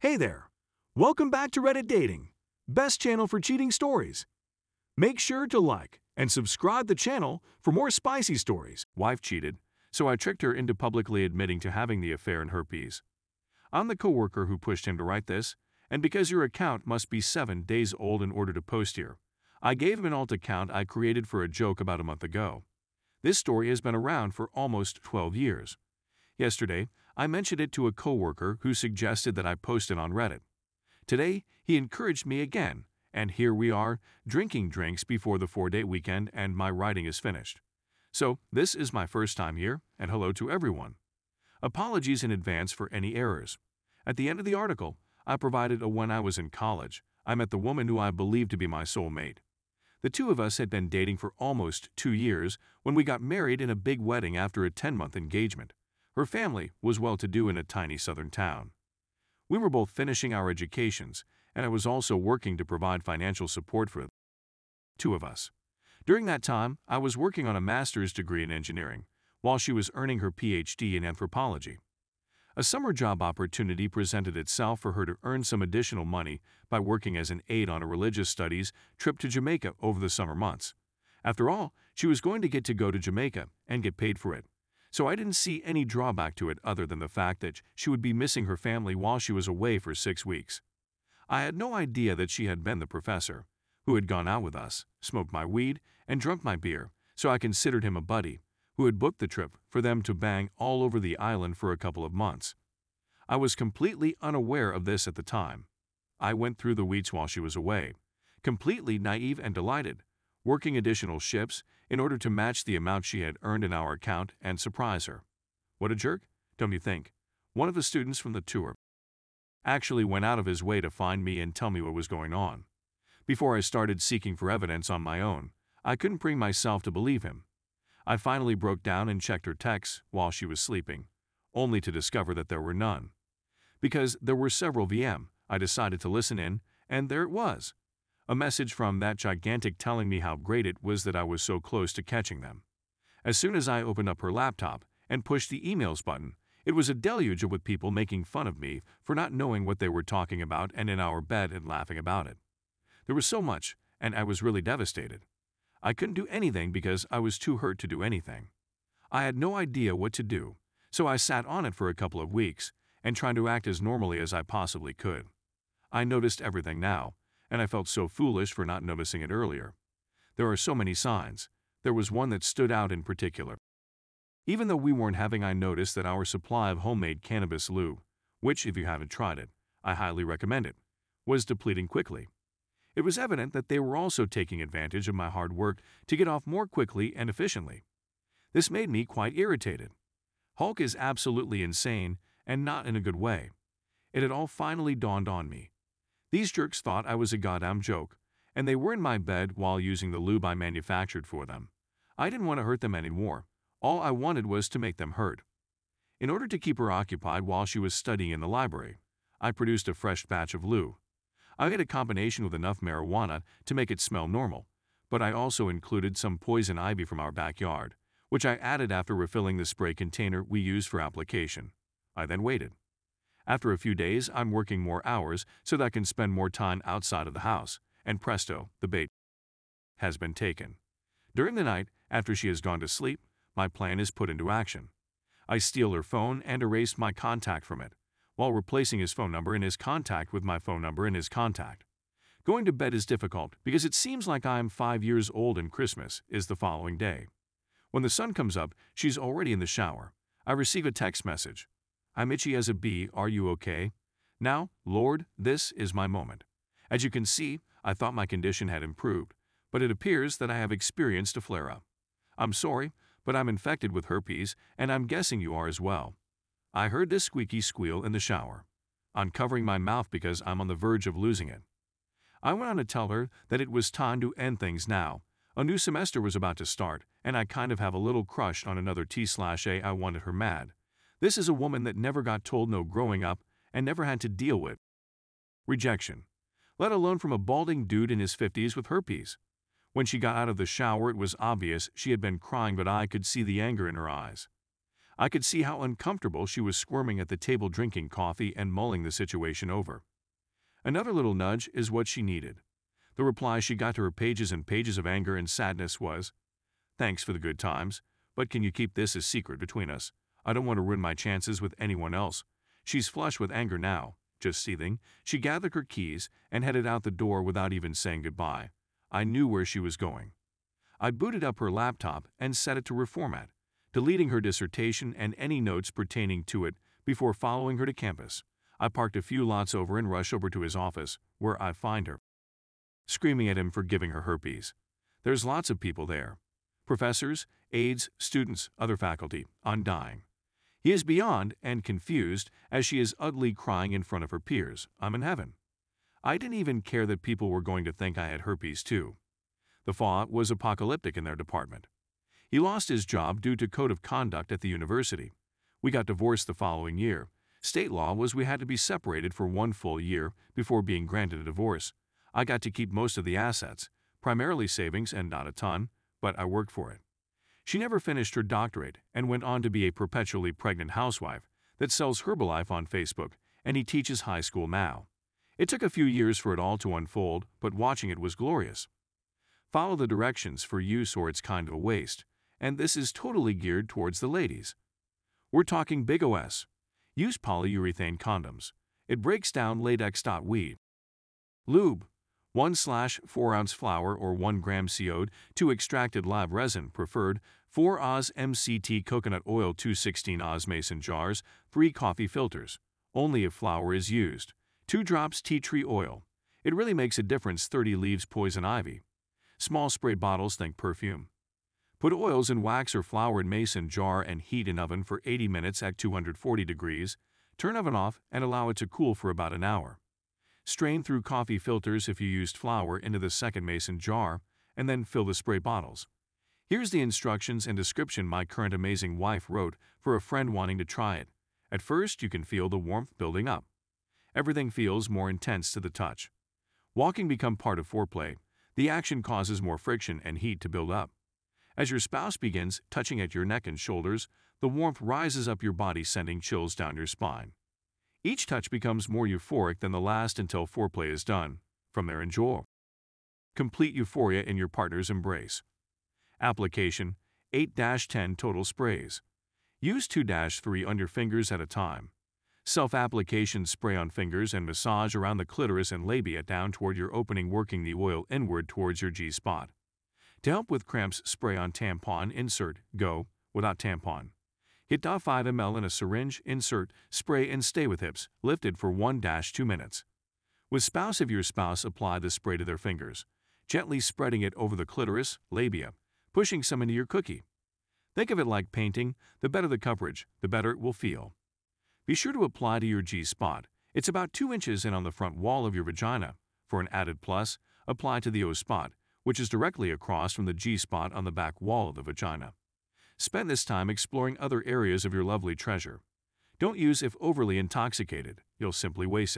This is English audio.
Hey there! Welcome back to Reddit Dating, best channel for cheating stories. Make sure to like and subscribe the channel for more spicy stories. Wife cheated, so I tricked her into publicly admitting to having the affair in herpes. I'm the coworker who pushed him to write this, and because your account must be 7 days old in order to post here, I gave him an alt account I created for a joke about a month ago. This story has been around for almost 12 years. Yesterday, I mentioned it to a coworker who suggested that I post it on Reddit. Today, he encouraged me again, and here we are, drinking drinks before the 4-day weekend and my writing is finished. So, this is my first time here, and hello to everyone. Apologies in advance for any errors. At the end of the article, I provided a when I was in college, I met the woman who I believed to be my soulmate. The two of us had been dating for almost 2 years when we got married in a big wedding after a 10-month engagement. Her family was well-to-do in a tiny southern town. We were both finishing our educations, and I was also working to provide financial support for the two of us. During that time, I was working on a master's degree in engineering, while she was earning her PhD in anthropology. A summer job opportunity presented itself for her to earn some additional money by working as an aide on a religious studies trip to Jamaica over the summer months. After all, she was going to go to Jamaica and get paid for it. So I didn't see any drawback to it other than the fact that she would be missing her family while she was away for 6 weeks. I had no idea that she had been the professor, who had gone out with us, smoked my weed, and drunk my beer, so I considered him a buddy, who had booked the trip for them to bang all over the island for a couple of months. I was completely unaware of this at the time. I went through the weeks while she was away, completely naive and delighted, working additional shifts in order to match the amount she had earned in our account and surprise her. What a jerk, don't you think? One of the students from the tour actually went out of his way to find me and tell me what was going on. Before I started seeking for evidence on my own, I couldn't bring myself to believe him. I finally broke down and checked her texts while she was sleeping, only to discover that there were none. Because there were several VM, I decided to listen in, and there it was. A message from that gigantic telling me how great it was that I was so close to catching them. As soon as I opened up her laptop and pushed the emails button, it was a deluge with people making fun of me for not knowing what they were talking about and in our bed and laughing about it. There was so much, and I was really devastated. I couldn't do anything because I was too hurt to do anything. I had no idea what to do, so I sat on it for a couple of weeks and tried to act as normally as I possibly could. I noticed everything now, and I felt so foolish for not noticing it earlier. There are so many signs. There was one that stood out in particular. Even though we weren't having, I noticed that our supply of homemade cannabis lube, which, if you haven't tried it, I highly recommend it, was depleting quickly. It was evident that they were also taking advantage of my hard work to get off more quickly and efficiently. This made me quite irritated. Hulk is absolutely insane, and not in a good way. It had all finally dawned on me. These jerks thought I was a goddamn joke, and they were in my bed while using the lube I manufactured for them. I didn't want to hurt them anymore. All I wanted was to make them hurt. In order to keep her occupied while she was studying in the library, I produced a fresh batch of lube. I made a combination with enough marijuana to make it smell normal, but I also included some poison ivy from our backyard, which I added after refilling the spray container we used for application. I then waited. After a few days, I'm working more hours so that I can spend more time outside of the house, and presto, the bait has been taken. During the night, after she has gone to sleep, my plan is put into action. I steal her phone and erase my contact from it, while replacing his phone number in his contact with my phone number in his contact. Going to bed is difficult because it seems like I'm 5 years old and Christmas is the following day. When the sun comes up, she's already in the shower. I receive a text message. I'm itchy as a bee, are you okay? Now, Lord, this is my moment. As you can see, I thought my condition had improved, but it appears that I have experienced a flare-up. I'm sorry, but I'm infected with herpes, and I'm guessing you are as well. I heard this squeaky squeal in the shower. I'm covering my mouth because I'm on the verge of losing it. I went on to tell her that it was time to end things now. A new semester was about to start, and I kind of have a little crush on another T/A. I wanted her mad. This is a woman that never got told no growing up and never had to deal with rejection, let alone from a balding dude in his 50s with herpes. When she got out of the shower, it was obvious she had been crying, but I could see the anger in her eyes. I could see how uncomfortable she was squirming at the table drinking coffee and mulling the situation over. Another little nudge is what she needed. The reply she got to her pages and pages of anger and sadness was, "Thanks for the good times, but can you keep this a secret between us? I don't want to ruin my chances with anyone else." She's flush with anger now, just seething. She gathered her keys and headed out the door without even saying goodbye. I knew where she was going. I booted up her laptop and set it to reformat, deleting her dissertation and any notes pertaining to it before following her to campus. I parked a few lots over and rushed over to his office, where I find her, screaming at him for giving her herpes. There's lots of people there. Professors, aides, students, other faculty. I'm dying. He is beyond and confused as she is ugly crying in front of her peers. I'm in heaven. I didn't even care that people were going to think I had herpes too. The fall was apocalyptic in their department. He lost his job due to code of conduct at the university. We got divorced the following year. State law was we had to be separated for 1 full year before being granted a divorce. I got to keep most of the assets, primarily savings and not a ton, but I worked for it. She never finished her doctorate and went on to be a perpetually pregnant housewife that sells Herbalife on Facebook, and he teaches high school now. It took a few years for it all to unfold, but watching it was glorious. Follow the directions for use or it's kind of a waste, and this is totally geared towards the ladies. We're talking big OS. Use polyurethane condoms. It breaks down latex.we. Lube. 1/4 ounce flour or 1 gram CO2 extracted live resin preferred, 4 Oz MCT coconut oil, 216 Oz mason jars, 3 coffee filters. Only if flour is used. 2 drops tea tree oil. It really makes a difference. 30 leaves poison ivy. Small spray bottles, think perfume. Put oils in wax or flour in mason jar and heat in oven for 80 minutes at 240 degrees. Turn oven off and allow it to cool for about an hour. Strain through coffee filters if you used flour into the second mason jar, and then fill the spray bottles. Here's the instructions and description my current amazing wife wrote for a friend wanting to try it. At first, you can feel the warmth building up. Everything feels more intense to the touch. Walking become part of foreplay. The action causes more friction and heat to build up. As your spouse begins touching at your neck and shoulders, the warmth rises up your body, sending chills down your spine. Each touch becomes more euphoric than the last until foreplay is done. From there, enjoy complete euphoria in your partner's embrace. Application: 8-10 total sprays. Use 2-3 on your fingers at a time. Self-application: spray on fingers and massage around the clitoris and labia down toward your opening, working the oil inward towards your G-spot. To help with cramps, spray on tampon, insert, go, without tampon. Hit 5 ml in a syringe, insert, spray and stay with hips, lifted for 1-2 minutes. With spouse, if your spouse, apply the spray to their fingers, gently spreading it over the clitoris, labia, pushing some into your cookie. Think of it like painting. The better the coverage, the better it will feel. Be sure to apply to your G-spot. It's about 2 inches in on the front wall of your vagina. For an added plus, apply to the O-spot, which is directly across from the G-spot on the back wall of the vagina. Spend this time exploring other areas of your lovely treasure. Don't use if overly intoxicated. You'll simply waste it.